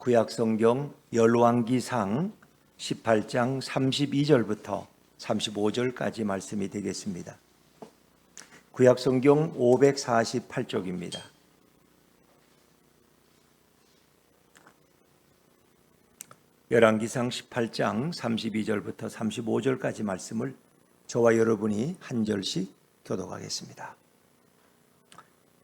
구약성경 열왕기상 18장 32절부터 35절까지 말씀이 되겠습니다. 구약성경 548쪽입니다. 열왕기상 18장 32절부터 35절까지 말씀을 저와 여러분이 한 절씩 교독하겠습니다.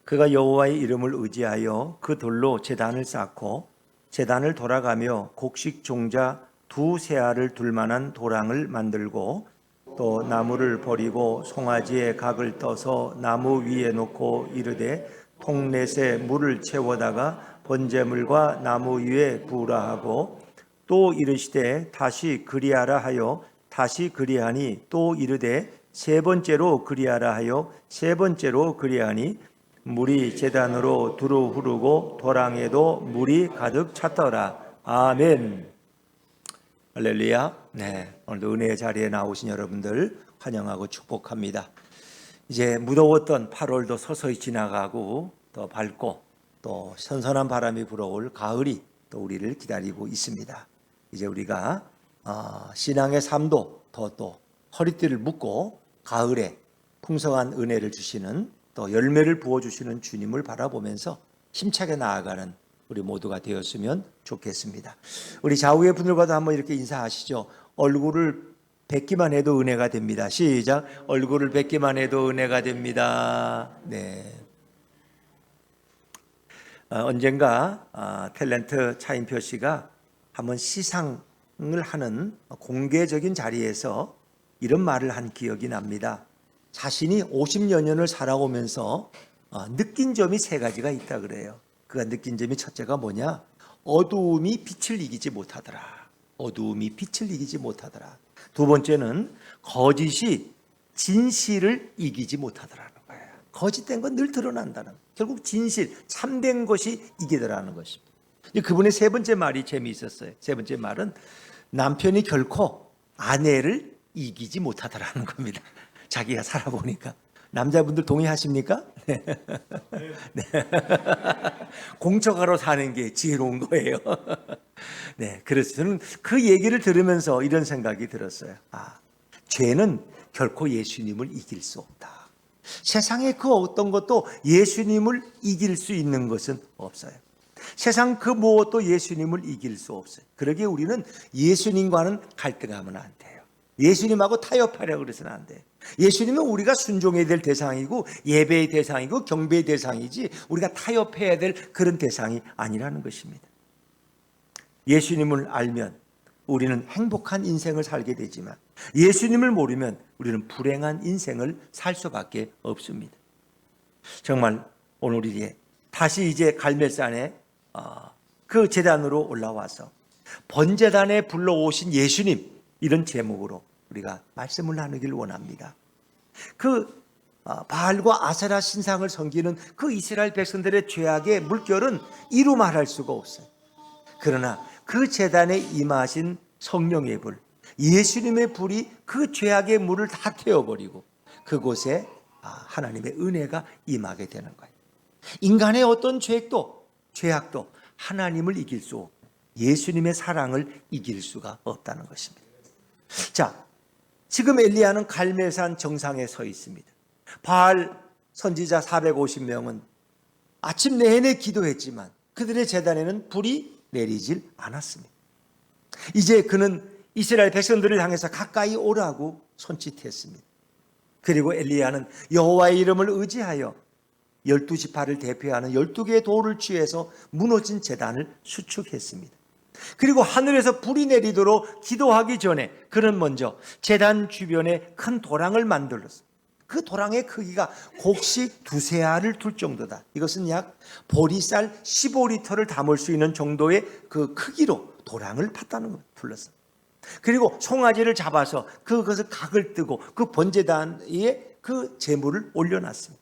그가 여호와의 이름을 의지하여 그 돌로 제단을 쌓고 제단을 돌아가며 곡식 종자 두세 알을 둘 만한 도랑을 만들고 또 나무를 버리고 송아지의 각을 떠서 나무 위에 놓고 이르되 통넷에 물을 채워다가 번제물과 나무 위에 부으라 하고 또 이르시되 다시 그리하라 하여 다시 그리하니 또 이르되 세 번째로 그리하라 하여 세 번째로 그리하니 물이 제단으로 두루 흐르고 도랑에도 물이 가득 찼더라. 아멘. 할렐루야. 네, 오늘도 은혜의 자리에 나오신 여러분들 환영하고 축복합니다. 이제 무더웠던 8월도 서서히 지나가고 또 밝고 또 선선한 바람이 불어올 가을이 또 우리를 기다리고 있습니다. 이제 우리가 신앙의 삶도 또 허리띠를 묶고 가을에 풍성한 은혜를 주시는 또 열매를 부어주시는 주님을 바라보면서 힘차게 나아가는 우리 모두가 되었으면 좋겠습니다. 우리 좌우의 분들과도 한번 이렇게 인사하시죠. 얼굴을 뵙기만 해도 은혜가 됩니다. 시작. 얼굴을 뵙기만 해도 은혜가 됩니다. 네. 언젠가 탤런트 차인표 씨가 한번 시상을 하는 공개적인 자리에서 이런 말을 한 기억이 납니다. 자신이 50여 년을 살아오면서 느낀 점이 세 가지가 있다 그래요. 그가 느낀 점이 첫째가 뭐냐? 어두움이 빛을 이기지 못하더라. 어두움이 빛을 이기지 못하더라. 두 번째는 거짓이 진실을 이기지 못하더라는 거예요. 거짓된 건 늘 드러난다는 거예요. 결국 진실, 참된 것이 이기더라는 것입니다. 그분의 세 번째 말이 재미있었어요. 세 번째 말은 남편이 결코 아내를 이기지 못하더라는 겁니다. 자기가 살아보니까. 남자분들 동의하십니까? 네. 네. 공적으로 사는 게 지혜로운 거예요. 네, 그래서 저는 그 얘기를 들으면서 이런 생각이 들었어요. 죄는 결코 예수님을 이길 수 없다. 세상에 그 어떤 것도 예수님을 이길 수 있는 것은 없어요. 세상 그 무엇도 예수님을 이길 수 없어요. 그러기에 우리는 예수님과는 갈등하면 안 돼요. 예수님하고 타협하려고 그래서는 안 돼요. 예수님은 우리가 순종해야 될 대상이고 예배의 대상이고 경배의 대상이지 우리가 타협해야 될 그런 대상이 아니라는 것입니다. 예수님을 알면 우리는 행복한 인생을 살게 되지만 예수님을 모르면 우리는 불행한 인생을 살 수밖에 없습니다. 정말 오늘 우리에 다시 이제 갈멜산에 그 제단으로 올라와서 번제단에 불러오신 예수님 이런 제목으로 우리가 말씀을 나누길 원합니다. 그 바알과 아세라 신상을 섬기는 그 이스라엘 백성들의 죄악의 물결은 이루 말할 수가 없어요. 그러나 그 제단에 임하신 성령의 불, 예수님의 불이 그 죄악의 물을 다 태워버리고 그곳에 하나님의 은혜가 임하게 되는 거예요. 인간의 어떤 죄악도 하나님을 이길 수 없고 예수님의 사랑을 이길 수가 없다는 것입니다. 자, 지금 엘리야는 갈멜산 정상에 서 있습니다. 바알 선지자 450명은 아침 내내 기도했지만 그들의 제단에는 불이 내리질 않았습니다. 이제 그는 이스라엘 백성들을 향해서 가까이 오라고 손짓했습니다. 그리고 엘리야는 여호와의 이름을 의지하여 12지파를 대표하는 12개의 돌을 취해서 무너진 제단을 수축했습니다. 그리고 하늘에서 불이 내리도록 기도하기 전에 그는 먼저 제단 주변에 큰 도랑을 만들었습니다. 그 도랑의 크기가 곡식 두세 알을 둘 정도다. 이것은 약 보리쌀 15리터를 담을 수 있는 정도의 그 크기로 도랑을 팠다는 걸 불렀어요. 그리고 송아지를 잡아서 그것을 각을 뜨고 그 번제단 위에 그 제물을 올려놨습니다.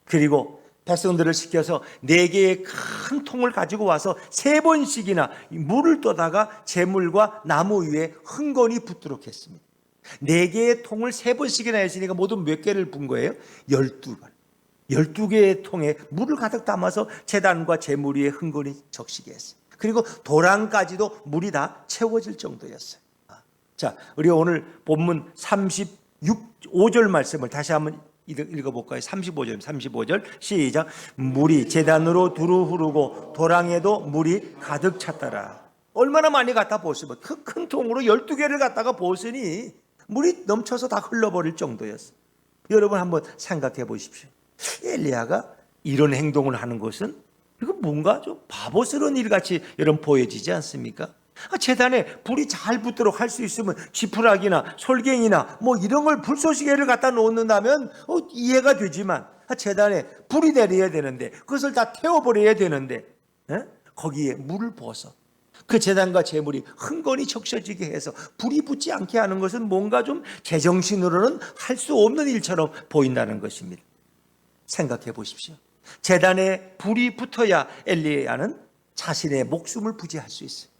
그리고 백성들을 시켜서 4개의 큰 통을 가지고 와서 3번씩이나 물을 떠다가 제물과 나무 위에 흥건히 붓도록 했습니다. 4개의 통을 3번씩이나 했으니까 모두 몇 개를 분 거예요? 12번. 12개의 통에 물을 가득 담아서 제단과 제물 위에 흥건히 적시게 했어요. 그리고 도랑까지도 물이 다 채워질 정도였어요. 자, 우리 오늘 본문 5절 말씀을 다시 한번 읽어볼까요? 35절 시작. 물이 제단으로 두루 흐르고 도랑에도 물이 가득 찼더라. 얼마나 많이 갖다 부었으면 큰 통으로 12개를 갖다가 부었으니 물이 넘쳐서 다 흘러버릴 정도였어요. 여러분 한번 생각해 보십시오. 엘리야가 이런 행동을 하는 것은 이거 뭔가 좀 바보스러운 일같이 여러분 보여지지 않습니까? 제단에 불이 잘 붙도록 할 수 있으면 지푸라기나 솔갱이나 뭐 이런 걸 불쏘시개를 갖다 놓는다면 이해가 되지만 제단에 불이 내려야 되는데 그것을 다 태워버려야 되는데 거기에 물을 부어서 그 제단과 제물이 흥건히 적셔지게 해서 불이 붙지 않게 하는 것은 뭔가 좀 제정신으로는 할 수 없는 일처럼 보인다는 것입니다. 생각해 보십시오. 제단에 불이 붙어야 엘리야는 자신의 목숨을 부지할 수 있어요.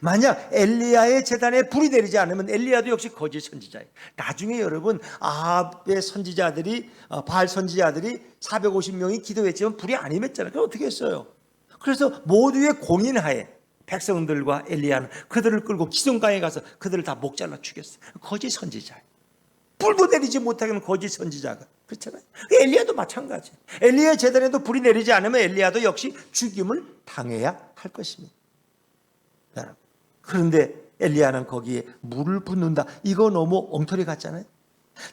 만약 엘리야의 제단에 불이 내리지 않으면 엘리야도 역시 거짓 선지자예요. 나중에 여러분 아합의 선지자들이 바알 선지자들이 450명이 기도했지만 불이 안 임했잖아요. 그럼 어떻게 했어요? 그래서 모두의 공인하에 백성들과 엘리야는 그들을 끌고 기슭강에 가서 그들을 다 목 잘라 죽였어요. 거짓 선지자예요. 불도 내리지 못하게 하면 거짓 선지자가 그렇잖아요. 엘리야도 마찬가지. 엘리야 제단에도 불이 내리지 않으면 엘리야도 역시 죽임을 당해야 할 것입니다. 그런데 엘리야는 거기에 물을 붓는다. 이거 너무 엉터리 같잖아요.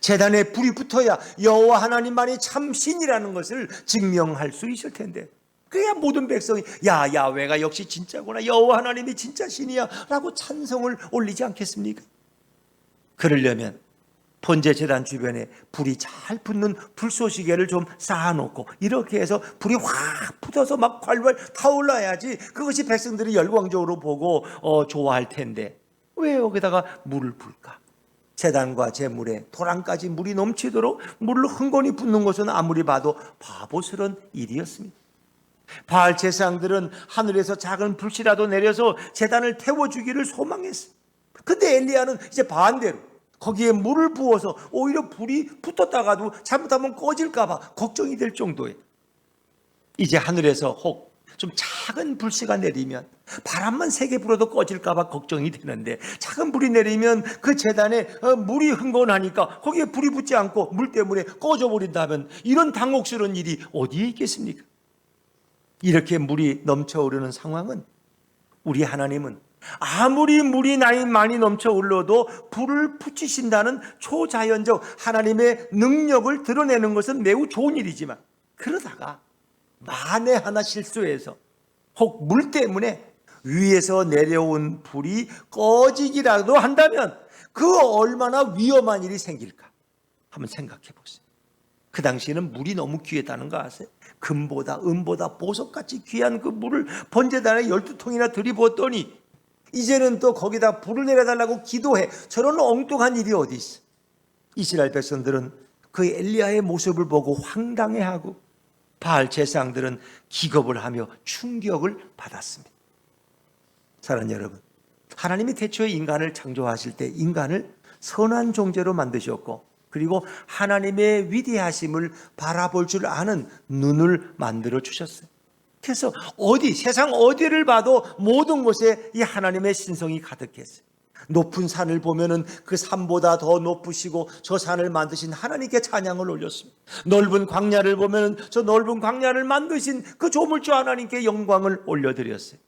제단에 불이 붙어야 여호와 하나님만이 참 신이라는 것을 증명할 수 있을 텐데 그래야 모든 백성이 야 야훼가 역시 진짜구나, 여호와 하나님이 진짜 신이야 라고 찬성을 올리지 않겠습니까? 그러려면 번제 제단 주변에 불이 잘 붙는 불쏘시개를 좀 쌓아놓고 이렇게 해서 불이 확 붙어서 막 활활 타올라야지 그것이 백성들이 열광적으로 보고 좋아할 텐데 왜 여기다가 물을 붓을까? 제단과 제물에 도랑까지 물이 넘치도록 물을 흥건히 붓는 것은 아무리 봐도 바보스러운 일이었습니다. 바알 제사장들은 하늘에서 작은 불씨라도 내려서 제단을 태워주기를 소망했어요. 근데 엘리야는 이제 반대로 거기에 물을 부어서 오히려 불이 붙었다가도 잘못하면 꺼질까 봐 걱정이 될 정도에 이제 하늘에서 혹 좀 작은 불씨가 내리면 바람만 세게 불어도 꺼질까 봐 걱정이 되는데 작은 불이 내리면 그 제단에 물이 흥건하니까 거기에 불이 붙지 않고 물 때문에 꺼져버린다면 이런 당혹스러운 일이 어디에 있겠습니까? 이렇게 물이 넘쳐오르는 상황은 우리 하나님은 아무리 물이 많이 넘쳐 흘러도 불을 붙이신다는 초자연적 하나님의 능력을 드러내는 것은 매우 좋은 일이지만 그러다가 만에 하나 실수해서 혹 물 때문에 위에서 내려온 불이 꺼지기라도 한다면 그 얼마나 위험한 일이 생길까 한번 생각해 보세요. 그 당시에는 물이 너무 귀했다는 거 아세요? 금보다 은보다 보석같이 귀한 그 물을 번제단에 12통이나 들이부었더니 이제는 또 거기다 불을 내려달라고 기도해. 저런 엉뚱한 일이 어디 있어? 이스라엘 백성들은 그 엘리야의 모습을 보고 황당해하고 바알 제사장들은 기겁을 하며 충격을 받았습니다. 사랑하는 여러분, 하나님이 태초에 인간을 창조하실 때 인간을 선한 존재로 만드셨고 그리고 하나님의 위대하심을 바라볼 줄 아는 눈을 만들어 주셨어요. 그래서 세상 어디를 봐도 모든 곳에 이 하나님의 신성이 가득했어요. 높은 산을 보면은 그 산보다 더 높으시고 저 산을 만드신 하나님께 찬양을 올렸습니다. 넓은 광야를 보면은 저 넓은 광야를 만드신 그 조물주 하나님께 영광을 올려드렸어요.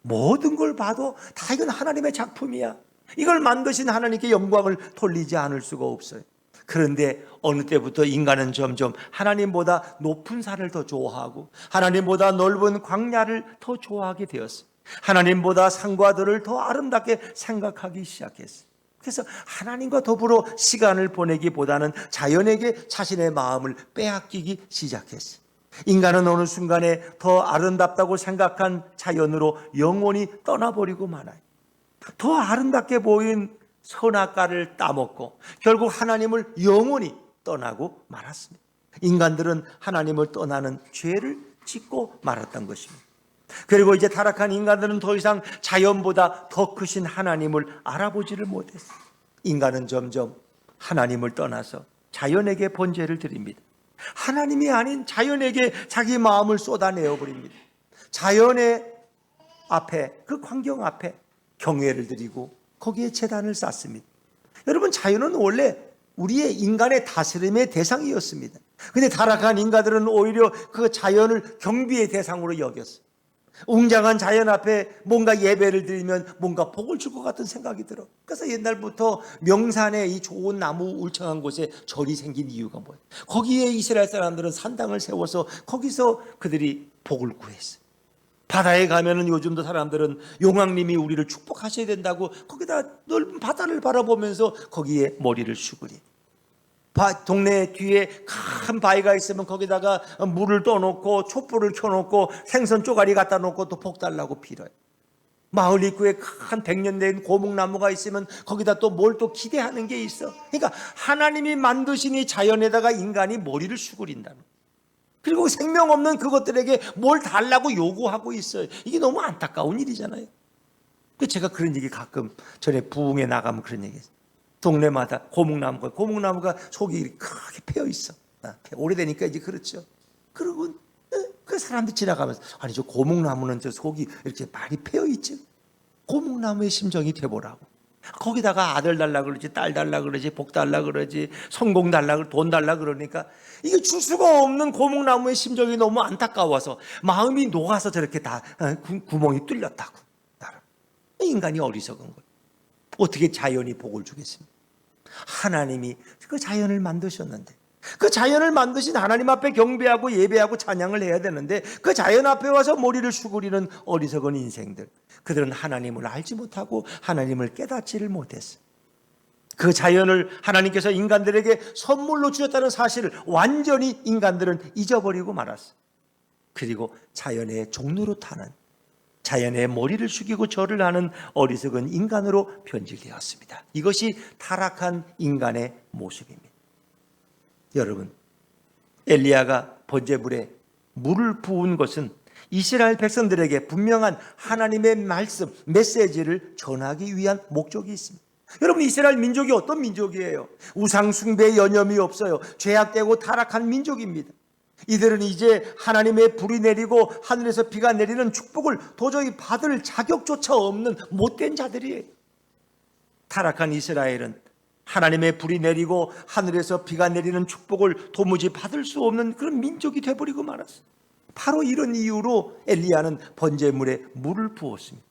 모든 걸 봐도 다 이건 하나님의 작품이야. 이걸 만드신 하나님께 영광을 돌리지 않을 수가 없어요. 그런데 어느 때부터 인간은 점점 하나님보다 높은 산을 더 좋아하고 하나님보다 넓은 광야를 더 좋아하게 되었어요. 하나님보다 산과 들을 더 아름답게 생각하기 시작했어요. 그래서 하나님과 더불어 시간을 보내기보다는 자연에게 자신의 마음을 빼앗기기 시작했어요. 인간은 어느 순간에 더 아름답다고 생각한 자연으로 영원히 떠나버리고 말아요. 더 아름답게 보인 선악과를 따먹고 결국 하나님을 영원히 떠나고 말았습니다. 인간들은 하나님을 떠나는 죄를 짓고 말았던 것입니다. 그리고 이제 타락한 인간들은 더 이상 자연보다 더 크신 하나님을 알아보지를 못했어요. 인간은 점점 하나님을 떠나서 자연에게 번제를 드립니다. 하나님이 아닌 자연에게 자기 마음을 쏟아내어 버립니다. 자연의 앞에, 그 광경 앞에 경외를 드리고 거기에 제단을 쌓습니다. 여러분, 자연은 원래 우리의 인간의 다스림의 대상이었습니다. 근데 타락한 인간들은 오히려 그 자연을 경비의 대상으로 여겼어요. 웅장한 자연 앞에 뭔가 예배를 드리면 뭔가 복을 줄 것 같은 생각이 들어. 그래서 옛날부터 명산에 이 좋은 나무 울창한 곳에 절이 생긴 이유가 뭐예요? 거기에 이스라엘 사람들은 산당을 세워서 거기서 그들이 복을 구했어요. 바다에 가면은 요즘도 사람들은 용왕님이 우리를 축복하셔야 된다고 거기다 넓은 바다를 바라보면서 거기에 머리를 숙으리. 동네 뒤에 큰 바위가 있으면 거기다가 물을 떠놓고 촛불을 켜놓고 생선 쪼가리 갖다 놓고 또 복 달라고 빌어요. 마을 입구에 큰 100년 된 고목나무가 있으면 거기다 또 뭘 또 기대하는 게 있어. 그러니까 하나님이 만드신 이 자연에다가 인간이 머리를 숙으린다는 거예요. 그리고 생명 없는 그것들에게 뭘 달라고 요구하고 있어요. 이게 너무 안타까운 일이잖아요. 제가 그런 얘기 가끔 전에 부흥에 나가면 그런 얘기 했어요. 동네마다 고목나무가 속이 크게 패여 있어. 오래되니까 이제 그렇죠. 그리고 그 사람들 지나가면서 아니 저 고목나무는 저 속이 이렇게 많이 패여 있지. 고목나무의 심정이 돼보라고. 거기다가 아들 달라 그러지, 딸 달라 그러지, 복 달라 그러지, 성공 달라 그러지, 돈 달라 그러니까 이게 줄 수가 없는 고목나무의 심정이 너무 안타까워서 마음이 녹아서 저렇게 다 구멍이 뚫렸다고. 인간이 어리석은 거예요. 어떻게 자연이 복을 주겠습니까? 하나님이 그 자연을 만드셨는데, 그 자연을 만드신 하나님 앞에 경배하고 예배하고 찬양을 해야 되는데 그 자연 앞에 와서 머리를 숙이는 어리석은 인생들, 그들은 하나님을 알지 못하고 하나님을 깨닫지를 못했어요. 그 자연을 하나님께서 인간들에게 선물로 주셨다는 사실을 완전히 인간들은 잊어버리고 말았어요. 그리고 자연의 종로로 타는, 자연의 머리를 숙이고 절을 하는 어리석은 인간으로 변질되었습니다. 이것이 타락한 인간의 모습입니다. 여러분, 엘리야가 번제물에 물을 부은 것은 이스라엘 백성들에게 분명한 하나님의 말씀, 메시지를 전하기 위한 목적이 있습니다. 여러분, 이스라엘 민족이 어떤 민족이에요? 우상 숭배에 여념이 없어요. 죄악되고 타락한 민족입니다. 이들은 이제 하나님의 불이 내리고 하늘에서 비가 내리는 축복을 도저히 받을 자격조차 없는 못된 자들이에요. 타락한 이스라엘은 하나님의 불이 내리고 하늘에서 비가 내리는 축복을 도무지 받을 수 없는 그런 민족이 되어버리고 말았어요. 바로 이런 이유로 엘리야는 번제물에 물을 부었습니다.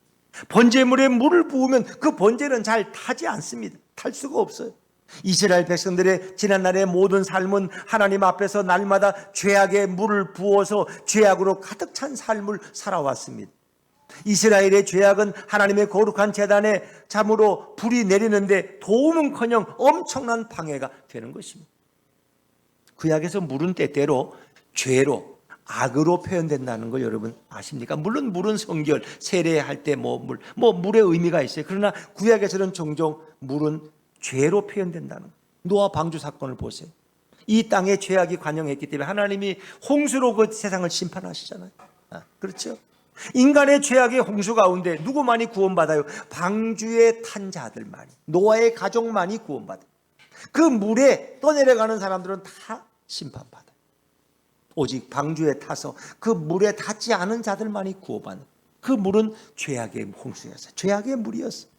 번제물에 물을 부으면 그 번제는 잘 타지 않습니다. 탈 수가 없어요. 이스라엘 백성들의 지난날의 모든 삶은 하나님 앞에서 날마다 죄악의 물을 부어서 죄악으로 가득 찬 삶을 살아왔습니다. 이스라엘의 죄악은 하나님의 거룩한 제단에 참으로 불이 내리는데 도움은커녕 엄청난 방해가 되는 것입니다. 구약에서 물은 때때로 죄로, 악으로 표현된다는 걸 여러분 아십니까? 물론 물은 성결, 세례할 때 물의 의미가 있어요. 그러나 구약에서는 종종 물은 죄로 표현된다는 거예요. 노아 방주 사건을 보세요. 이 땅에 죄악이 관영했기 때문에 하나님이 홍수로 그 세상을 심판하시잖아요. 그렇죠? 인간의 죄악의 홍수 가운데 누구만이 구원받아요? 방주에 탄 자들만이, 노아의 가족만이 구원받아요. 그 물에 떠내려가는 사람들은 다 심판받아요. 오직 방주에 타서 그 물에 닿지 않은 자들만이 구원받는, 그 물은 죄악의 홍수였어요. 죄악의 물이었어요.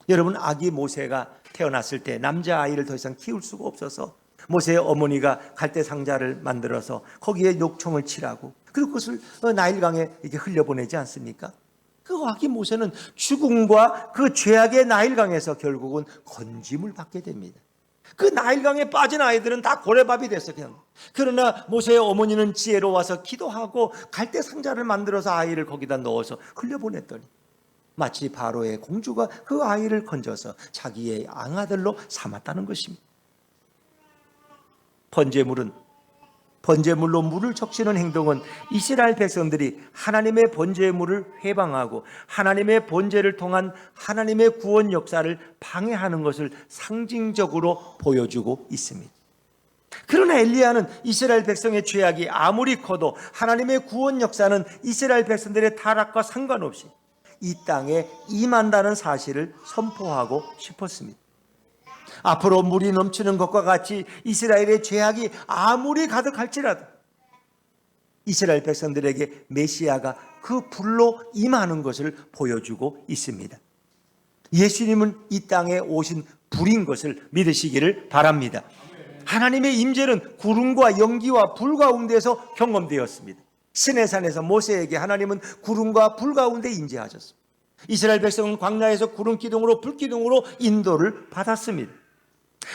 여러분, 아기 모세가 태어났을 때 남자아이를 더 이상 키울 수가 없어서 모세의 어머니가 갈대 상자를 만들어서 거기에 녹청을 칠하고 그리고 그것을 나일강에 이렇게 흘려보내지 않습니까? 그 아기 모세는 죽음과 그 죄악의 나일강에서 결국은 건짐을 받게 됩니다. 그 나일강에 빠진 아이들은 다 고래밥이 됐어요. 그냥. 그러나 모세의 어머니는 지혜로워서 기도하고 갈대 상자를 만들어서 아이를 거기다 넣어서 흘려보냈더니 마치 바로의 공주가 그 아이를 건져서 자기의 앙아들로 삼았다는 것입니다. 번제물로 물을 적시는 행동은 이스라엘 백성들이 하나님의 번제물을 회방하고 하나님의 번제를 통한 하나님의 구원 역사를 방해하는 것을 상징적으로 보여주고 있습니다. 그러나 엘리야는 이스라엘 백성의 죄악이 아무리 커도 하나님의 구원 역사는 이스라엘 백성들의 타락과 상관없이 이 땅에 임한다는 사실을 선포하고 싶었습니다. 앞으로 물이 넘치는 것과 같이 이스라엘의 죄악이 아무리 가득할지라도 이스라엘 백성들에게 메시아가 그 불로 임하는 것을 보여주고 있습니다. 예수님은 이 땅에 오신 불인 것을 믿으시기를 바랍니다. 하나님의 임재는 구름과 연기와 불 가운데서 경험되었습니다. 시내산에서 모세에게 하나님은 구름과 불 가운데 임재하셨습니다. 이스라엘 백성은 광야에서 구름 기둥으로 불 기둥으로 인도를 받았습니다.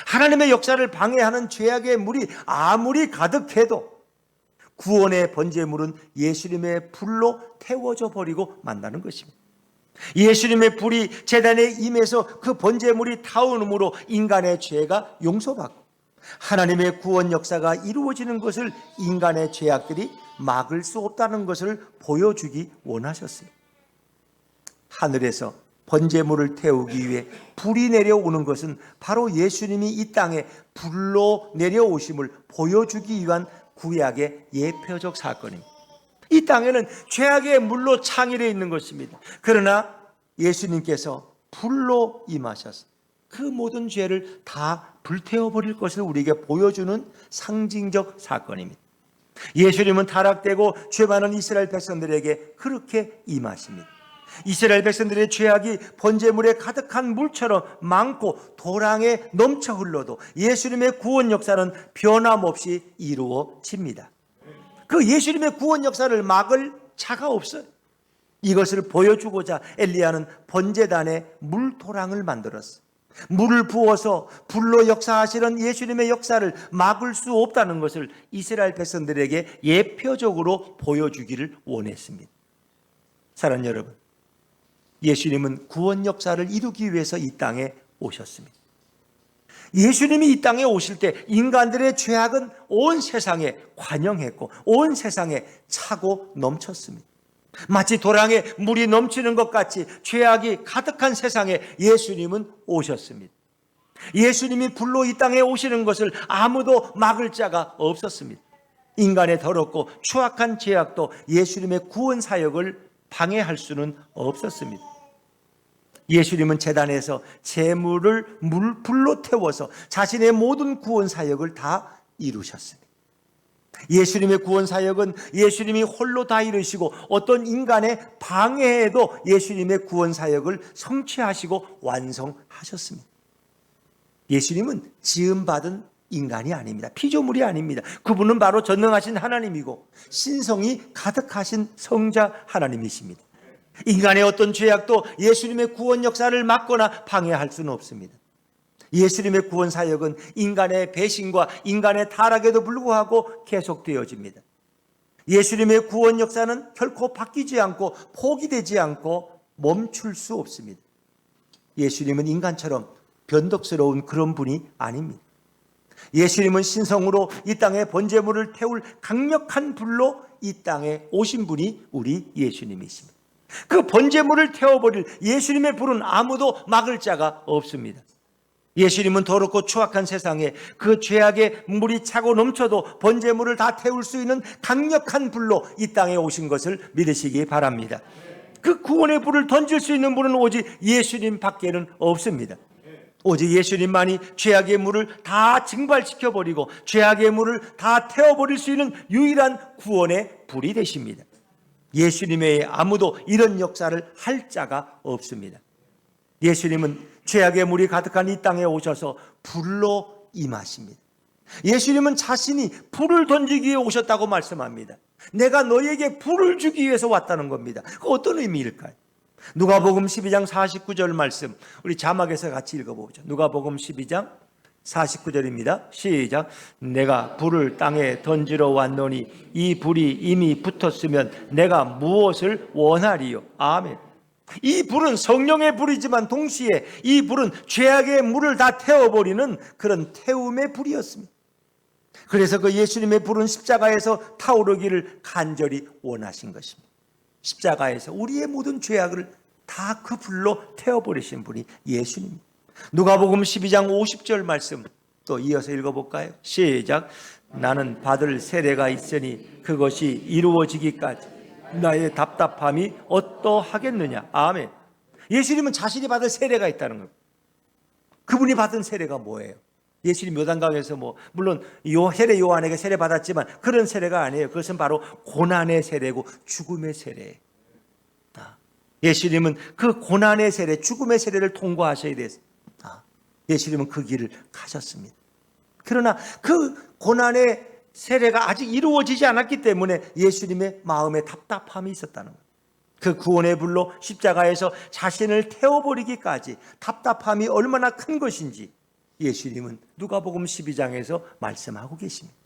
하나님의 역사를 방해하는 죄악의 물이 아무리 가득해도 구원의 번제물은 예수님의 불로 태워져 버리고 만나는 것입니다. 예수님의 불이 제단에 임해서 그 번제물이 타오름으로 인간의 죄가 용서받고 하나님의 구원 역사가 이루어지는 것을 인간의 죄악들이 막을 수 없다는 것을 보여주기 원하셨습니다. 하늘에서 번제물을 태우기 위해 불이 내려오는 것은 바로 예수님이 이 땅에 불로 내려오심을 보여주기 위한 구약의 예표적 사건입니다. 이 땅에는 죄악의 물로 창일해 있는 것입니다. 그러나 예수님께서 불로 임하셔서 그 모든 죄를 다 불태워버릴 것을 우리에게 보여주는 상징적 사건입니다. 예수님은 타락되고 죄 많은 이스라엘 백성들에게 그렇게 임하십니다. 이스라엘 백성들의 죄악이 번제물에 가득한 물처럼 많고 도랑에 넘쳐 흘러도 예수님의 구원 역사는 변함없이 이루어집니다. 그 예수님의 구원 역사를 막을 자가 없어요. 이것을 보여주고자 엘리야는 번제단에 물도랑을 만들었어요. 물을 부어서 불로 역사하시는 예수님의 역사를 막을 수 없다는 것을 이스라엘 백성들에게 예표적으로 보여주기를 원했습니다. 사랑하는 여러분, 예수님은 구원 역사를 이루기 위해서 이 땅에 오셨습니다. 예수님이 이 땅에 오실 때 인간들의 죄악은 온 세상에 관영했고 온 세상에 차고 넘쳤습니다. 마치 도랑에 물이 넘치는 것 같이 죄악이 가득한 세상에 예수님은 오셨습니다. 예수님이 불로 이 땅에 오시는 것을 아무도 막을 자가 없었습니다. 인간의 더럽고 추악한 죄악도 예수님의 구원 사역을 방해할 수는 없었습니다. 예수님은 제단에서 제물을 불로 태워서 자신의 모든 구원 사역을 다 이루셨습니다. 예수님의 구원 사역은 예수님이 홀로 다 이루시고 어떤 인간의 방해에도 예수님의 구원 사역을 성취하시고 완성하셨습니다. 예수님은 지음받은 인간이 아닙니다. 피조물이 아닙니다. 그분은 바로 전능하신 하나님이고 신성이 가득하신 성자 하나님이십니다. 인간의 어떤 죄악도 예수님의 구원 역사를 막거나 방해할 수는 없습니다. 예수님의 구원 사역은 인간의 배신과 인간의 타락에도 불구하고 계속되어집니다. 예수님의 구원 역사는 결코 바뀌지 않고 포기되지 않고 멈출 수 없습니다. 예수님은 인간처럼 변덕스러운 그런 분이 아닙니다. 예수님은 신성으로 이 땅에 번제물을 태울 강력한 불로 이 땅에 오신 분이 우리 예수님이십니다. 그 번제물을 태워버릴 예수님의 불은 아무도 막을 자가 없습니다. 예수님은 더럽고 추악한 세상에 그 죄악의 물이 차고 넘쳐도 번제물을 다 태울 수 있는 강력한 불로 이 땅에 오신 것을 믿으시기 바랍니다. 그 구원의 불을 던질 수 있는 분은 오직 예수님 밖에는 없습니다. 오직 예수님만이 죄악의 물을 다 증발시켜버리고 죄악의 물을 다 태워버릴 수 있는 유일한 구원의 불이 되십니다. 예수님 외에 아무도 이런 역사를 할 자가 없습니다. 예수님은 죄악의 물이 가득한 이 땅에 오셔서 불로 임하십니다. 예수님은 자신이 불을 던지기 위해 오셨다고 말씀합니다. 내가 너에게 불을 주기 위해서 왔다는 겁니다. 그 어떤 의미일까요? 누가복음 12장 49절 말씀 우리 자막에서 같이 읽어보죠. 누가복음 12장 49절입니다. 시작. 내가 불을 땅에 던지러 왔노니 이 불이 이미 붙었으면 내가 무엇을 원하리요? 아멘. 이 불은 성령의 불이지만 동시에 이 불은 죄악의 물을 다 태워버리는 그런 태움의 불이었습니다. 그래서 그 예수님의 불은 십자가에서 타오르기를 간절히 원하신 것입니다. 십자가에서 우리의 모든 죄악을 다 그 불로 태워버리신 분이 예수님입니다. 누가복음 12장 50절 말씀 또 이어서 읽어볼까요? 시작. 나는 받을 세례가 있으니 그것이 이루어지기까지 나의 답답함이 어떠하겠느냐. 아멘. 예수님은 자신이 받을 세례가 있다는 겁니다. 그분이 받은 세례가 뭐예요? 예수님 묘단강에서 물론 세례 요한에게 세례 받았지만 그런 세례가 아니에요. 그것은 바로 고난의 세례고 죽음의 세례예요. 예수님은 그 고난의 세례, 죽음의 세례를 통과하셔야 돼서 예수님은 그 길을 가셨습니다. 그러나 그 고난의 세례가 아직 이루어지지 않았기 때문에 예수님의 마음에 답답함이 있었다는 거예요. 그 구원의 불로 십자가에서 자신을 태워버리기까지 답답함이 얼마나 큰 것인지 예수님은 누가복음 12장에서 말씀하고 계십니다.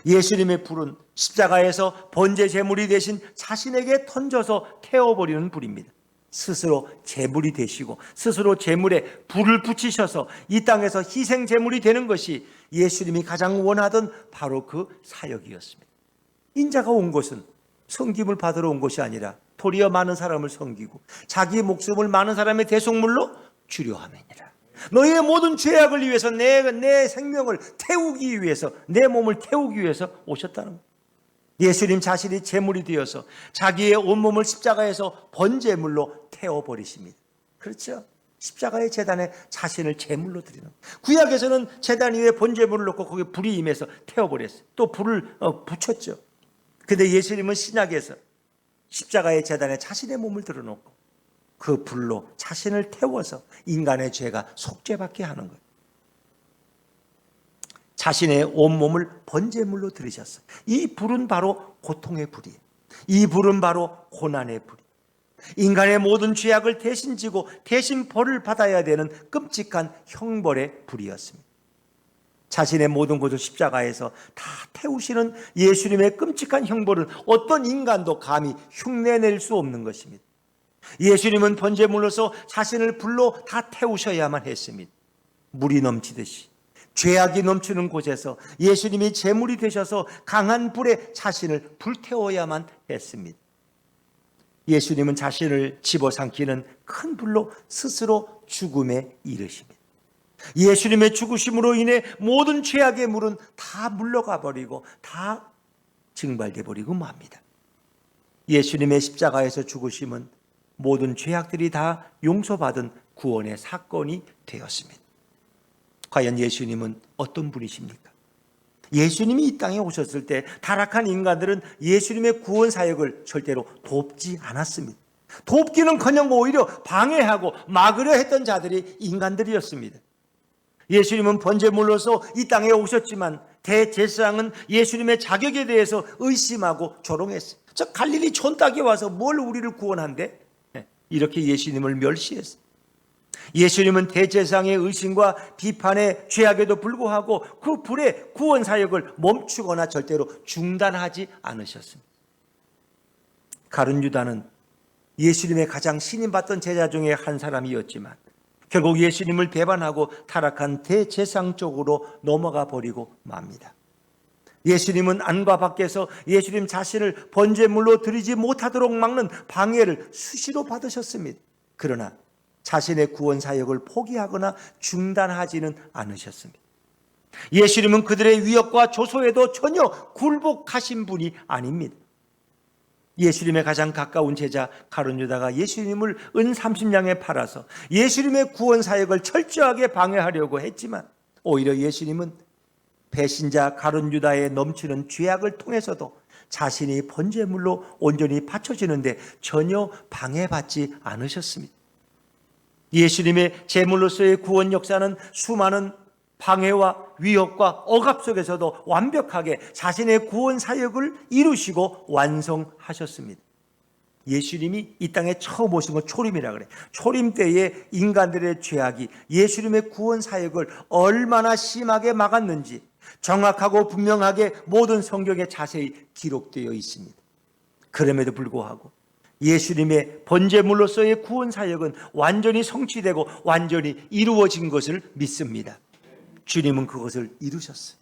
예수님의 불은 십자가에서 번제 제물이 되신 자신에게 던져서 태워버리는 불입니다. 스스로 제물이 되시고 스스로 제물에 불을 붙이셔서 이 땅에서 희생 제물이 되는 것이 예수님이 가장 원하던 바로 그 사역이었습니다. 인자가 온 것은 섬김을 받으러 온 것이 아니라 도리어 많은 사람을 섬기고 자기 목숨을 많은 사람의 대속물로 주려 함이니라. 너희의 모든 죄악을 위해서 내 생명을 태우기 위해서, 내 몸을 태우기 위해서 오셨다는 거예요. 예수님 자신이 제물이 되어서 자기의 온몸을 십자가에서 번제물로 태워버리십니다. 그렇죠? 십자가의 제단에 자신을 제물로 드리는 거예요. 구약에서는 제단 위에 번제물을 놓고 거기에 불이 임해서 태워버렸어요. 또 불을 붙였죠. 근데 예수님은 신약에서 십자가의 제단에 자신의 몸을 들어놓고 그 불로 자신을 태워서 인간의 죄가 속죄받게 하는 거예요. 자신의 온몸을 번제물로 드리셨어요. 이 불은 바로 고통의 불이에요. 이 불은 바로 고난의 불이에요. 인간의 모든 죄악을 대신 지고 대신 벌을 받아야 되는 끔찍한 형벌의 불이었습니다. 자신의 모든 것을 십자가에서 다 태우시는 예수님의 끔찍한 형벌은 어떤 인간도 감히 흉내낼 수 없는 것입니다. 예수님은 번제물로서 자신을 불로 다 태우셔야만 했습니다. 물이 넘치듯이 죄악이 넘치는 곳에서 예수님이 제물이 되셔서 강한 불에 자신을 불태워야만 했습니다. 예수님은 자신을 집어삼키는 큰 불로 스스로 죽음에 이르십니다. 예수님의 죽으심으로 인해 모든 죄악의 물은 다 물러가 버리고 다 증발돼 버리고 맙니다. 예수님의 십자가에서 죽으심은 모든 죄악들이 다 용서받은 구원의 사건이 되었습니다. 과연 예수님은 어떤 분이십니까? 예수님이 이 땅에 오셨을 때 타락한 인간들은 예수님의 구원 사역을 절대로 돕지 않았습니다. 돕기는커녕 오히려 방해하고 막으려 했던 자들이 인간들이었습니다. 예수님은 번제물로서 이 땅에 오셨지만 대제사장은 예수님의 자격에 대해서 의심하고 조롱했어요. 저 갈릴리 촌딱이 와서 뭘 우리를 구원한대? 이렇게 예수님을 멸시했어요. 예수님은 대제사장의 의심과 비판의 죄악에도 불구하고 그 불의 구원 사역을 멈추거나 절대로 중단하지 않으셨습니다. 가룟 유다는 예수님의 가장 신임받던 제자 중에 한 사람이었지만 결국 예수님을 배반하고 타락한 대제사장 쪽으로 넘어가 버리고 맙니다. 예수님은 안과 밖에서 예수님 자신을 번제물로 드리지 못하도록 막는 방해를 수시로 받으셨습니다. 그러나 자신의 구원 사역을 포기하거나 중단하지는 않으셨습니다. 예수님은 그들의 위협과 조소에도 전혀 굴복하신 분이 아닙니다. 예수님의 가장 가까운 제자 가룟 유다가 예수님을 은 30냥에 팔아서 예수님의 구원 사역을 철저하게 방해하려고 했지만 오히려 예수님은 배신자 가룟 유다의 넘치는 죄악을 통해서도 자신이 번제물로 온전히 바쳐지는데 전혀 방해받지 않으셨습니다. 예수님의 제물로서의 구원 역사는 수많은 방해와 위협과 억압 속에서도 완벽하게 자신의 구원 사역을 이루시고 완성하셨습니다. 예수님이 이 땅에 처음 오신 건 초림이라 그래. 초림 때에 인간들의 죄악이 예수님의 구원 사역을 얼마나 심하게 막았는지 정확하고 분명하게 모든 성경에 자세히 기록되어 있습니다. 그럼에도 불구하고 예수님의 번제물로서의 구원 사역은 완전히 성취되고 완전히 이루어진 것을 믿습니다. 주님은 그것을 이루셨어요.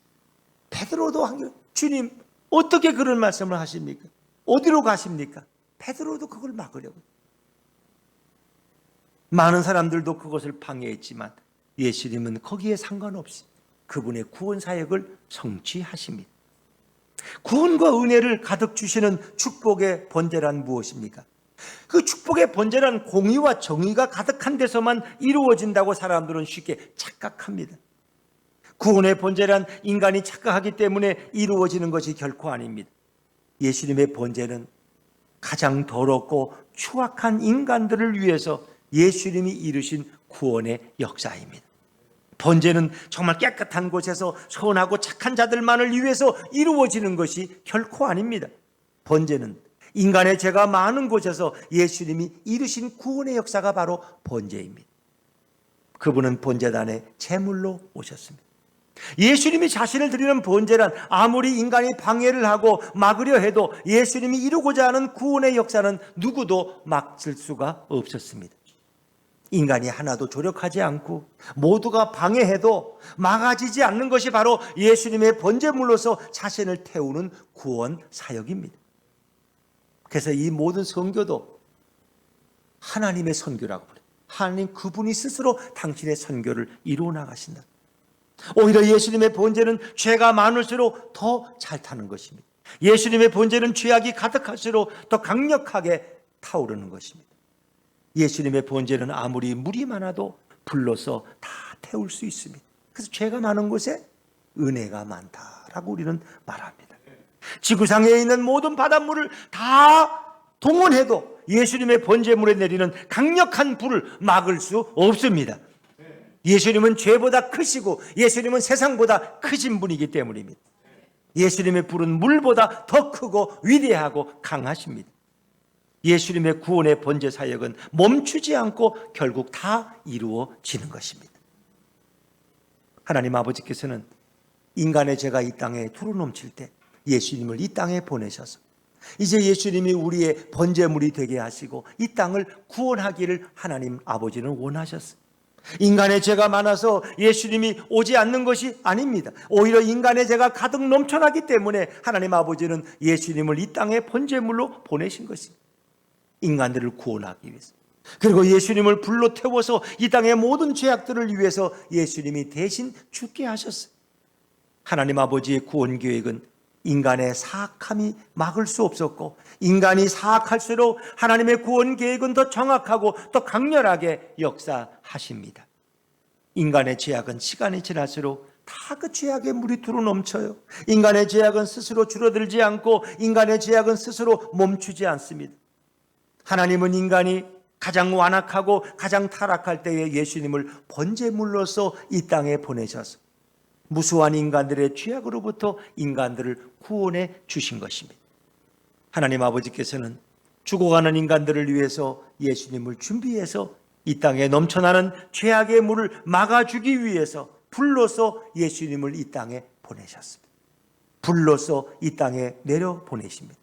베드로도 주님 어떻게 그런 말씀을 하십니까? 어디로 가십니까? 베드로도 그걸 막으려고. 많은 사람들도 그것을 방해했지만 예수님은 거기에 상관없이 그분의 구원 사역을 성취하십니다. 구원과 은혜를 가득 주시는 축복의 번제란 무엇입니까? 그 축복의 번제란 공의와 정의가 가득한 데서만 이루어진다고 사람들은 쉽게 착각합니다. 구원의 본질은 인간이 착각하기 때문에 이루어지는 것이 결코 아닙니다. 예수님의 본질은 가장 더럽고 추악한 인간들을 위해서 예수님이 이루신 구원의 역사입니다. 번제는 정말 깨끗한 곳에서 선하고 착한 자들만을 위해서 이루어지는 것이 결코 아닙니다. 번제는 인간의 죄가 많은 곳에서 예수님이 이루신 구원의 역사가 바로 번제입니다. 그분은 번제단에 제물로 오셨습니다. 예수님이 자신을 드리는 번제란 아무리 인간이 방해를 하고 막으려 해도 예수님이 이루고자 하는 구원의 역사는 누구도 막을 수가 없었습니다. 인간이 하나도 조력하지 않고 모두가 방해해도 막아지지 않는 것이 바로 예수님의 번제물로서 자신을 태우는 구원 사역입니다. 그래서 이 모든 선교도 하나님의 선교라고 부릅니다. 하나님 그분이 스스로 당신의 선교를 이루어 나가신다. 오히려 예수님의 번제는 죄가 많을수록 더 잘 타는 것입니다. 예수님의 번제는 죄악이 가득할수록 더 강력하게 타오르는 것입니다. 예수님의 번제는 아무리 물이 많아도 불로서 다 태울 수 있습니다. 그래서 죄가 많은 곳에 은혜가 많다라고 우리는 말합니다. 지구상에 있는 모든 바닷물을 다 동원해도 예수님의 번제물에 내리는 강력한 불을 막을 수 없습니다. 예수님은 죄보다 크시고 예수님은 세상보다 크신 분이기 때문입니다. 예수님의 불은 물보다 더 크고 위대하고 강하십니다. 예수님의 구원의 번제 사역은 멈추지 않고 결국 다 이루어지는 것입니다. 하나님 아버지께서는 인간의 죄가 이 땅에 두루넘칠 때 예수님을 이 땅에 보내셔서 이제 예수님이 우리의 번제물이 되게 하시고 이 땅을 구원하기를 하나님 아버지는 원하셨어요. 인간의 죄가 많아서 예수님이 오지 않는 것이 아닙니다. 오히려 인간의 죄가 가득 넘쳐나기 때문에 하나님 아버지는 예수님을 이 땅에 번제물로 보내신 것입니다. 인간들을 구원하기 위해서. 그리고 예수님을 불로 태워서 이 땅의 모든 죄악들을 위해서 예수님이 대신 죽게 하셨어요. 하나님 아버지의 구원 계획은 인간의 사악함이 막을 수 없었고 인간이 사악할수록 하나님의 구원 계획은 더 정확하고 더 강렬하게 역사하십니다. 인간의 죄악은 시간이 지날수록 다 그 죄악의 물이 두루 넘쳐요. 인간의 죄악은 스스로 줄어들지 않고 인간의 죄악은 스스로 멈추지 않습니다. 하나님은 인간이 가장 완악하고 가장 타락할 때에 예수님을 번제물로서 이 땅에 보내셔서 무수한 인간들의 죄악으로부터 인간들을 구원해 주신 것입니다. 하나님 아버지께서는 죽어가는 인간들을 위해서 예수님을 준비해서 이 땅에 넘쳐나는 죄악의 물을 막아주기 위해서 불로서 예수님을 이 땅에 보내셨습니다. 불로서 이 땅에 내려보내십니다.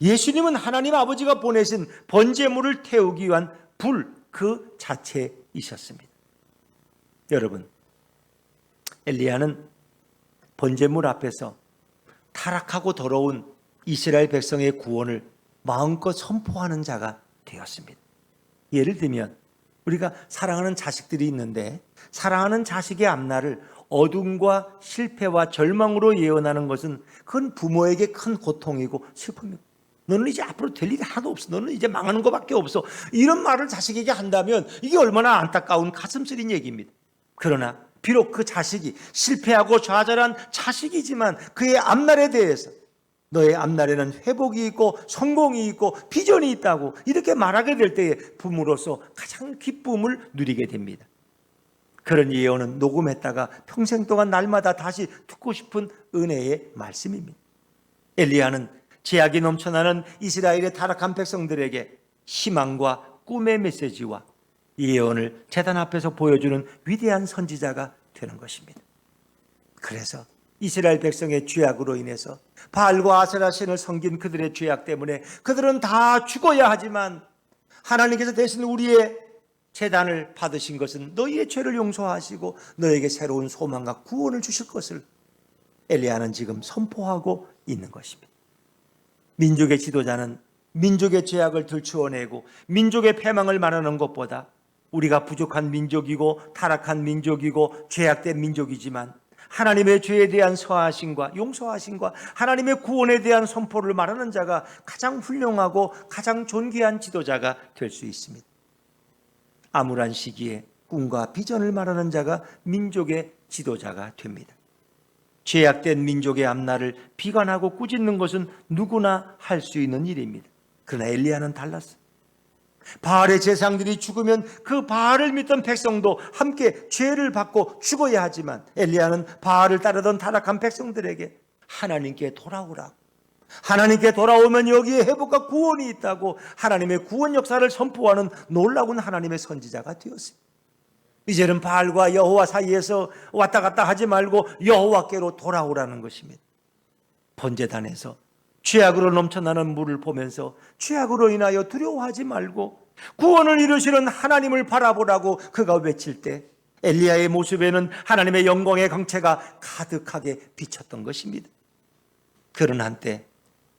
예수님은 하나님 아버지가 보내신 번제물을 태우기 위한 불 그 자체이셨습니다. 여러분, 엘리야는 번제물 앞에서 타락하고 더러운 이스라엘 백성의 구원을 마음껏 선포하는 자가 되었습니다. 예를 들면 우리가 사랑하는 자식들이 있는데 사랑하는 자식의 앞날을 어둠과 실패와 절망으로 예언하는 것은 그건 부모에게 큰 고통이고 슬픔이고 너는 이제 앞으로 될 일이 하나도 없어. 너는 이제 망하는 것밖에 없어. 이런 말을 자식에게 한다면 이게 얼마나 안타까운 가슴 쓰린 얘기입니다. 그러나 비록 그 자식이 실패하고 좌절한 자식이지만 그의 앞날에 대해서 너의 앞날에는 회복이 있고 성공이 있고 비전이 있다고 이렇게 말하게 될 때에 부모로서 가장 기쁨을 누리게 됩니다. 그런 예언은 녹음했다가 평생 동안 날마다 다시 듣고 싶은 은혜의 말씀입니다. 엘리야는 죄악이 넘쳐나는 이스라엘의 타락한 백성들에게 희망과 꿈의 메시지와 예언을 제단 앞에서 보여주는 위대한 선지자가 되는 것입니다. 그래서 이스라엘 백성의 죄악으로 인해서 바알과 아세라 신을 섬긴 그들의 죄악 때문에 그들은 다 죽어야 하지만 하나님께서 대신 우리의 제단을 받으신 것은 너희의 죄를 용서하시고 너에게 새로운 소망과 구원을 주실 것을 엘리야는 지금 선포하고 있는 것입니다. 민족의 지도자는 민족의 죄악을 들추어내고 민족의 패망을 말하는 것보다 우리가 부족한 민족이고 타락한 민족이고 죄악된 민족이지만 하나님의 죄에 대한 서하심과 용서하심과 하나님의 구원에 대한 선포를 말하는 자가 가장 훌륭하고 가장 존귀한 지도자가 될 수 있습니다. 암울한 시기에 꿈과 비전을 말하는 자가 민족의 지도자가 됩니다. 죄악된 민족의 앞날을 비관하고 꾸짖는 것은 누구나 할 수 있는 일입니다. 그러나 엘리야는 달랐어요. 바알의 제사장들이 죽으면 그 바알을 믿던 백성도 함께 죄를 받고 죽어야 하지만 엘리야는 바알을 따르던 타락한 백성들에게 하나님께 돌아오라고, 하나님께 돌아오면 여기에 회복과 구원이 있다고 하나님의 구원 역사를 선포하는 놀라운 하나님의 선지자가 되었습니다. 이제는 바알과 여호와 사이에서 왔다 갔다 하지 말고 여호와께로 돌아오라는 것입니다. 번제단에서 죄악으로 넘쳐나는 물을 보면서 죄악으로 인하여 두려워하지 말고 구원을 이루시는 하나님을 바라보라고 그가 외칠 때 엘리야의 모습에는 하나님의 영광의 광채가 가득하게 비쳤던 것입니다. 그런 한때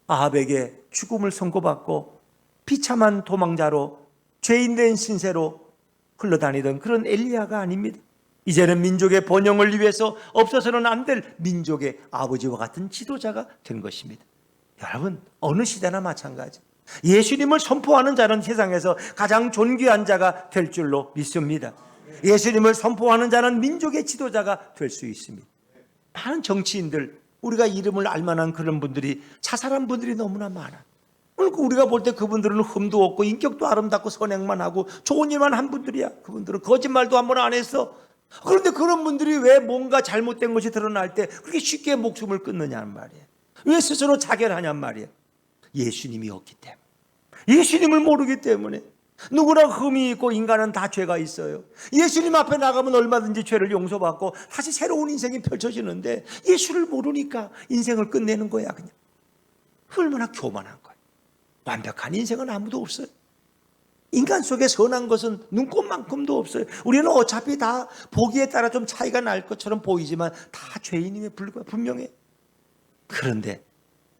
아합에게 죽음을 선고받고 비참한 도망자로 죄인된 신세로 흘러다니던 그런 엘리야가 아닙니다. 이제는 민족의 번영을 위해서 없어서는 안 될 민족의 아버지와 같은 지도자가 된 것입니다. 여러분, 어느 시대나 마찬가지. 예수님을 선포하는 자는 세상에서 가장 존귀한 자가 될 줄로 믿습니다. 예수님을 선포하는 자는 민족의 지도자가 될 수 있습니다. 많은 정치인들, 우리가 이름을 알만한 그런 분들이 자살한 분들이 너무나 많아. 우리가 볼 때 그분들은 흠도 없고 인격도 아름답고 선행만 하고 좋은 일만 한 분들이야. 그분들은 거짓말도 한 번 안 했어. 그런데 그런 분들이 왜 뭔가 잘못된 것이 드러날 때 그렇게 쉽게 목숨을 끊느냐는 말이에요. 왜 스스로 자결하냔 말이에요. 예수님이 없기 때문에, 예수님을 모르기 때문에. 누구나 흠이 있고 인간은 다 죄가 있어요. 예수님 앞에 나가면 얼마든지 죄를 용서받고 다시 새로운 인생이 펼쳐지는데 예수를 모르니까 인생을 끝내는 거야. 그냥 얼마나 교만한 거야. 완벽한 인생은 아무도 없어요. 인간 속에 선한 것은 눈꼽만큼도 없어요. 우리는 어차피 다 보기에 따라 좀 차이가 날 것처럼 보이지만 다 죄인임에 분명해. 그런데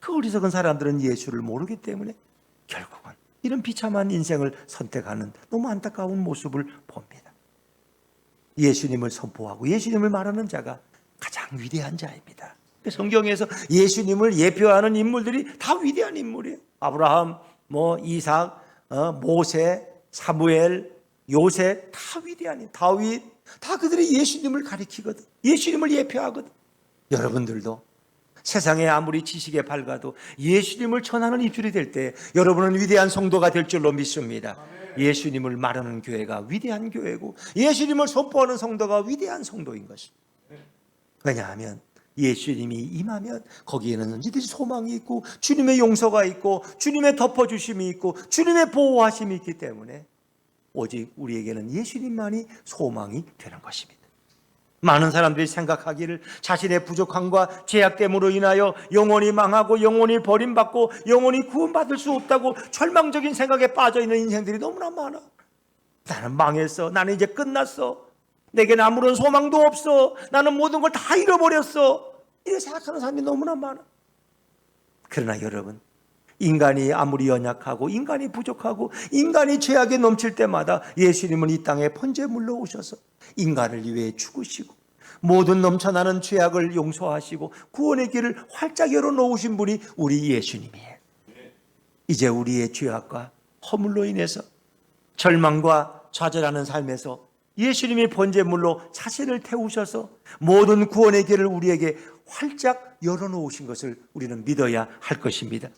그 어리석은 사람들은 예수를 모르기 때문에 결국은 이런 비참한 인생을 선택하는 너무 안타까운 모습을 봅니다. 예수님을 선포하고 예수님을 말하는 자가 가장 위대한 자입니다. 성경에서 예수님을 예표하는 인물들이 다 위대한 인물이에요. 아브라함, 이삭, 모세, 사무엘, 요셉, 다 위대한, 다윗, 다 그들이 예수님을 가리키거든. 예수님을 예표하거든. 여러분들도 세상에 아무리 지식에 밝아도 예수님을 전하는 입술이 될 때 여러분은 위대한 성도가 될 줄로 믿습니다. 예수님을 말하는 교회가 위대한 교회고 예수님을 선포하는 성도가 위대한 성도인 것입니다. 왜냐하면 예수님이 임하면 거기에는 언제든지 소망이 있고 주님의 용서가 있고 주님의 덮어주심이 있고 주님의 보호하심이 있기 때문에 오직 우리에게는 예수님만이 소망이 되는 것입니다. 많은 사람들이 생각하기를 자신의 부족함과 죄악됨으로 인하여 영원히 망하고 영원히 버림받고 영원히 구원받을 수 없다고 절망적인 생각에 빠져있는 인생들이 너무나 많아. 나는 망했어. 나는 이제 끝났어. 내게는 아무런 소망도 없어. 나는 모든 걸 다 잃어버렸어. 이렇게 생각하는 사람이 너무나 많아. 그러나 여러분, 인간이 아무리 연약하고 인간이 부족하고 인간이 죄악에 넘칠 때마다 예수님은 이 땅에 번제물로 오셔서 인간을 위해 죽으시고 모든 넘쳐나는 죄악을 용서하시고 구원의 길을 활짝 열어놓으신 분이 우리 예수님이에요. 이제 우리의 죄악과 허물로 인해서 절망과 좌절하는 삶에서 예수님이 번제물로 자신을 태우셔서 모든 구원의 길을 우리에게 활짝 열어놓으신 것을 우리는 믿어야 할 것입니다.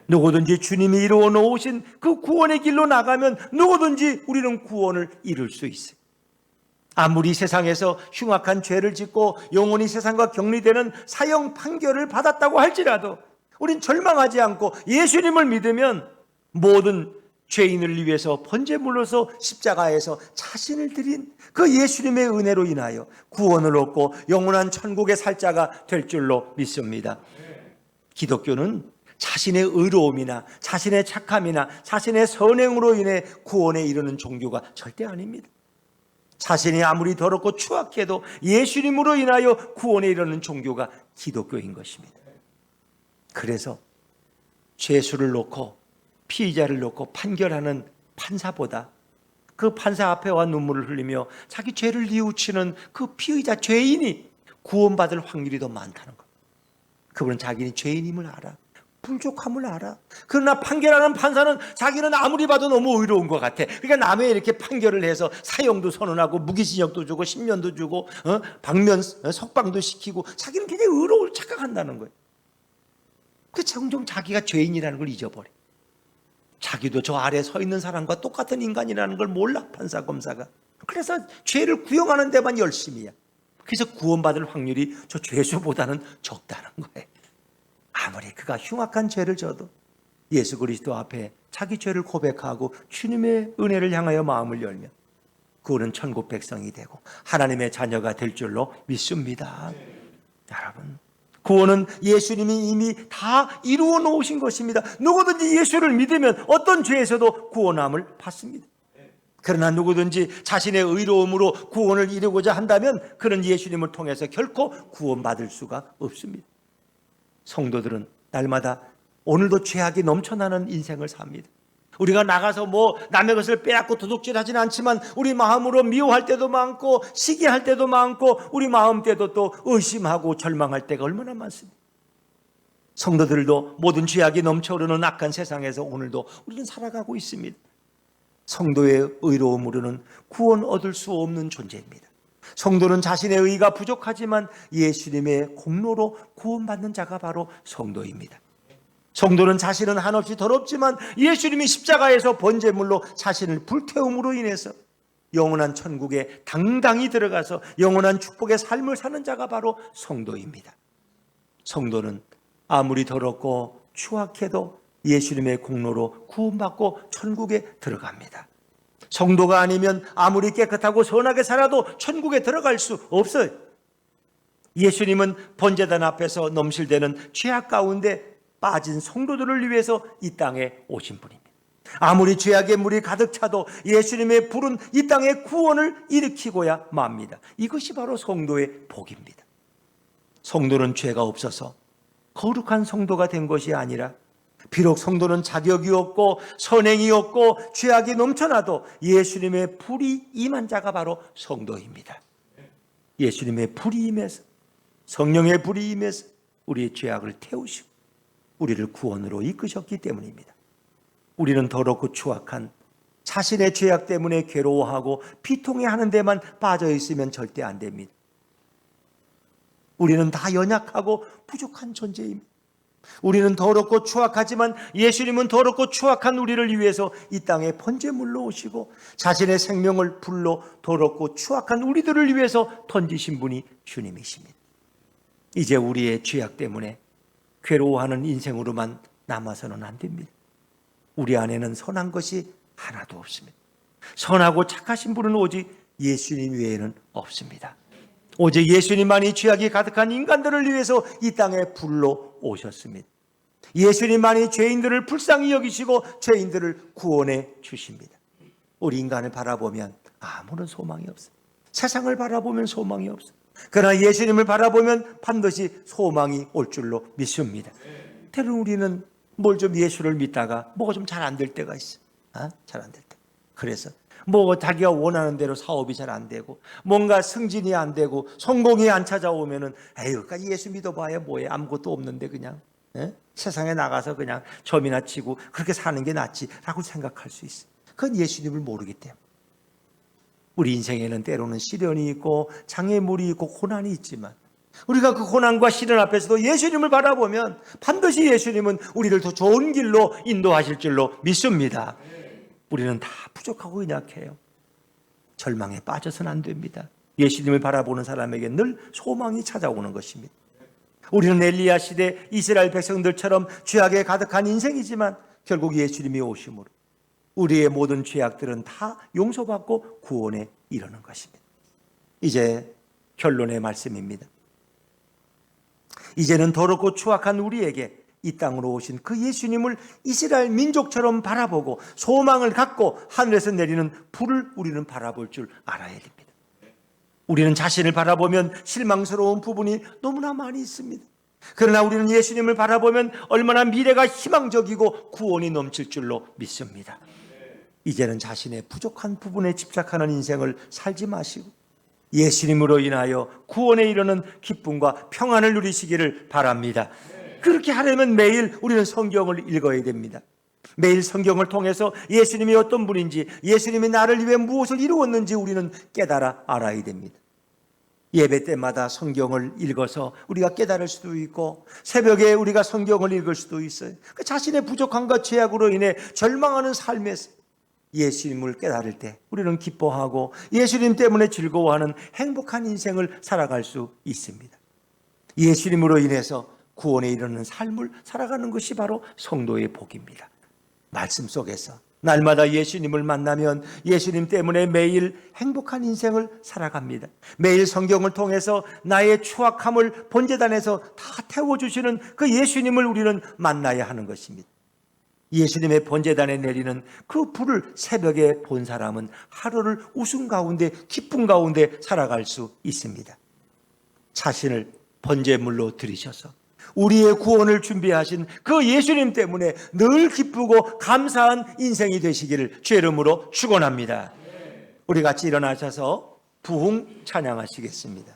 누구든지 주님이 이루어 놓으신 그 구원의 길로 나가면 누구든지 우리는 구원을 이룰 수 있어요. 아무리 세상에서 흉악한 죄를 짓고 영원히 세상과 격리되는 사형 판결을 받았다고 할지라도 우린 절망하지 않고 예수님을 믿으면 모든 죄인을 위해서 번제물로서 십자가에서 자신을 드린 그 예수님의 은혜로 인하여 구원을 얻고 영원한 천국의 살 자가 될 줄로 믿습니다. 기독교는 자신의 의로움이나 자신의 착함이나 자신의 선행으로 인해 구원에 이르는 종교가 절대 아닙니다. 자신이 아무리 더럽고 추악해도 예수님으로 인하여 구원에 이르는 종교가 기독교인 것입니다. 그래서 죄수를 놓고 피의자를 놓고 판결하는 판사보다 그 판사 앞에 와 눈물을 흘리며 자기 죄를 뉘우치는 그 피의자 죄인이 구원받을 확률이 더 많다는 것. 그분은 자기는 죄인임을 알아. 부족함을 알아. 그러나 판결하는 판사는 자기는 아무리 봐도 너무 의로운 것 같아. 그러니까 남의 이렇게 판결을 해서 사형도 선언하고 무기징역도 주고 10년도 주고 방면 석방도 시키고 자기는 굉장히 의로울 착각한다는 거예요. 그 종종 자기가 죄인이라는 걸 잊어버려. 자기도 저 아래 서 있는 사람과 똑같은 인간이라는 걸 몰라, 판사 검사가. 그래서 죄를 구형하는 데만 열심이야. 그래서 구원받을 확률이 저 죄수보다는 적다는 거예요. 아무리 그가 흉악한 죄를 져도 예수 그리스도 앞에 자기 죄를 고백하고 주님의 은혜를 향하여 마음을 열면 그는 천국 백성이 되고 하나님의 자녀가 될 줄로 믿습니다. 여러분, 구원은 예수님이 이미 다 이루어 놓으신 것입니다. 누구든지 예수를 믿으면 어떤 죄에서도 구원함을 받습니다. 그러나 누구든지 자신의 의로움으로 구원을 이루고자 한다면 그는 예수님을 통해서 결코 구원받을 수가 없습니다. 성도들은 날마다 오늘도 죄악이 넘쳐나는 인생을 삽니다. 우리가 나가서 남의 것을 빼앗고 도둑질하지는 않지만 우리 마음으로 미워할 때도 많고 시기할 때도 많고 우리 마음때도 또 의심하고 절망할 때가 얼마나 많습니다. 성도들도 모든 죄악이 넘쳐흐르는 악한 세상에서 오늘도 우리는 살아가고 있습니다. 성도의 의로움으로는 구원 얻을 수 없는 존재입니다. 성도는 자신의 의가 부족하지만 예수님의 공로로 구원받는 자가 바로 성도입니다. 성도는 자신은 한없이 더럽지만 예수님이 십자가에서 번제물로 자신을 불태움으로 인해서 영원한 천국에 당당히 들어가서 영원한 축복의 삶을 사는 자가 바로 성도입니다. 성도는 아무리 더럽고 추악해도 예수님의 공로로 구원받고 천국에 들어갑니다. 성도가 아니면 아무리 깨끗하고 선하게 살아도 천국에 들어갈 수 없어요. 예수님은 번제단 앞에서 넘실대는 죄악 가운데 빠진 성도들을 위해서 이 땅에 오신 분입니다. 아무리 죄악의 물이 가득 차도 예수님의 불은 이 땅에 구원을 일으키고야 맙니다. 이것이 바로 성도의 복입니다. 성도는 죄가 없어서 거룩한 성도가 된 것이 아니라 비록 성도는 자격이 없고 선행이 없고 죄악이 넘쳐나도 예수님의 불이 임한 자가 바로 성도입니다. 예수님의 불이 임해서 성령의 불이 임해서 우리의 죄악을 태우시고 우리를 구원으로 이끄셨기 때문입니다. 우리는 더럽고 추악한 자신의 죄악 때문에 괴로워하고 비통해하는 데만 빠져 있으면 절대 안 됩니다. 우리는 다 연약하고 부족한 존재입니다. 우리는 더럽고 추악하지만 예수님은 더럽고 추악한 우리를 위해서 이 땅에 번제물로 오시고 자신의 생명을 불로 더럽고 추악한 우리들을 위해서 던지신 분이 주님이십니다. 이제 우리의 죄악 때문에 괴로워하는 인생으로만 남아서는 안 됩니다. 우리 안에는 선한 것이 하나도 없습니다. 선하고 착하신 분은 오직 예수님 외에는 없습니다. 오직 예수님만이 죄악이 가득한 인간들을 위해서 이 땅에 불로 오셨습니다. 예수님만이 죄인들을 불쌍히 여기시고 죄인들을 구원해 주십니다. 우리 인간을 바라보면 아무런 소망이 없어요. 세상을 바라보면 소망이 없어요. 그러나 예수님을 바라보면 반드시 소망이 올 줄로 믿습니다. 때로는 우리는 뭘 좀 예수를 믿다가 뭐가 좀 잘 안 될 때가 있어요. 잘 안 될 때. 그래서 자기가 원하는 대로 사업이 잘 안 되고 뭔가 승진이 안 되고 성공이 안 찾아오면은 에휴, 예수 믿어봐야 뭐해, 아무것도 없는데 그냥 세상에 나가서 그냥 점이나 치고 그렇게 사는 게 낫지라고 생각할 수 있어요. 그건 예수님을 모르기 때문에. 우리 인생에는 때로는 시련이 있고 장애물이 있고 고난이 있지만 우리가 그 고난과 시련 앞에서도 예수님을 바라보면 반드시 예수님은 우리를 더 좋은 길로 인도하실 줄로 믿습니다. 우리는 다 부족하고 연약해요. 절망에 빠져서는 안 됩니다. 예수님을 바라보는 사람에게 늘 소망이 찾아오는 것입니다. 우리는 엘리야 시대 이스라엘 백성들처럼 죄악에 가득한 인생이지만 결국 예수님이 오심으로 우리의 모든 죄악들은 다 용서받고 구원에 이르는 것입니다. 이제 결론의 말씀입니다. 이제는 더럽고 추악한 우리에게 이 땅으로 오신 그 예수님을 이스라엘 민족처럼 바라보고 소망을 갖고 하늘에서 내리는 불을 우리는 바라볼 줄 알아야 됩니다. 우리는 자신을 바라보면 실망스러운 부분이 너무나 많이 있습니다. 그러나 우리는 예수님을 바라보면 얼마나 미래가 희망적이고 구원이 넘칠 줄로 믿습니다. 이제는 자신의 부족한 부분에 집착하는 인생을 살지 마시고 예수님으로 인하여 구원에 이르는 기쁨과 평안을 누리시기를 바랍니다. 그렇게 하려면 매일 우리는 성경을 읽어야 됩니다. 매일 성경을 통해서 예수님이 어떤 분인지, 예수님이 나를 위해 무엇을 이루었는지 우리는 깨달아 알아야 됩니다. 예배 때마다 성경을 읽어서 우리가 깨달을 수도 있고, 새벽에 우리가 성경을 읽을 수도 있어요. 자신의 부족함과 죄악으로 인해 절망하는 삶에서 예수님을 깨달을 때 우리는 기뻐하고 예수님 때문에 즐거워하는 행복한 인생을 살아갈 수 있습니다. 예수님으로 인해서 구원에 이르는 삶을 살아가는 것이 바로 성도의 복입니다. 말씀 속에서 날마다 예수님을 만나면 예수님 때문에 매일 행복한 인생을 살아갑니다. 매일 성경을 통해서 나의 추악함을 번제단에서 다 태워주시는 그 예수님을 우리는 만나야 하는 것입니다. 예수님의 번제단에 내리는 그 불을 새벽에 본 사람은 하루를 웃음 가운데 기쁨 가운데 살아갈 수 있습니다. 자신을 번제물로 드리셔서 우리의 구원을 준비하신 그 예수님 때문에 늘 기쁘고 감사한 인생이 되시기를 주의 이름으로 축원합니다. 우리 같이 일어나셔서 부흥 찬양하시겠습니다.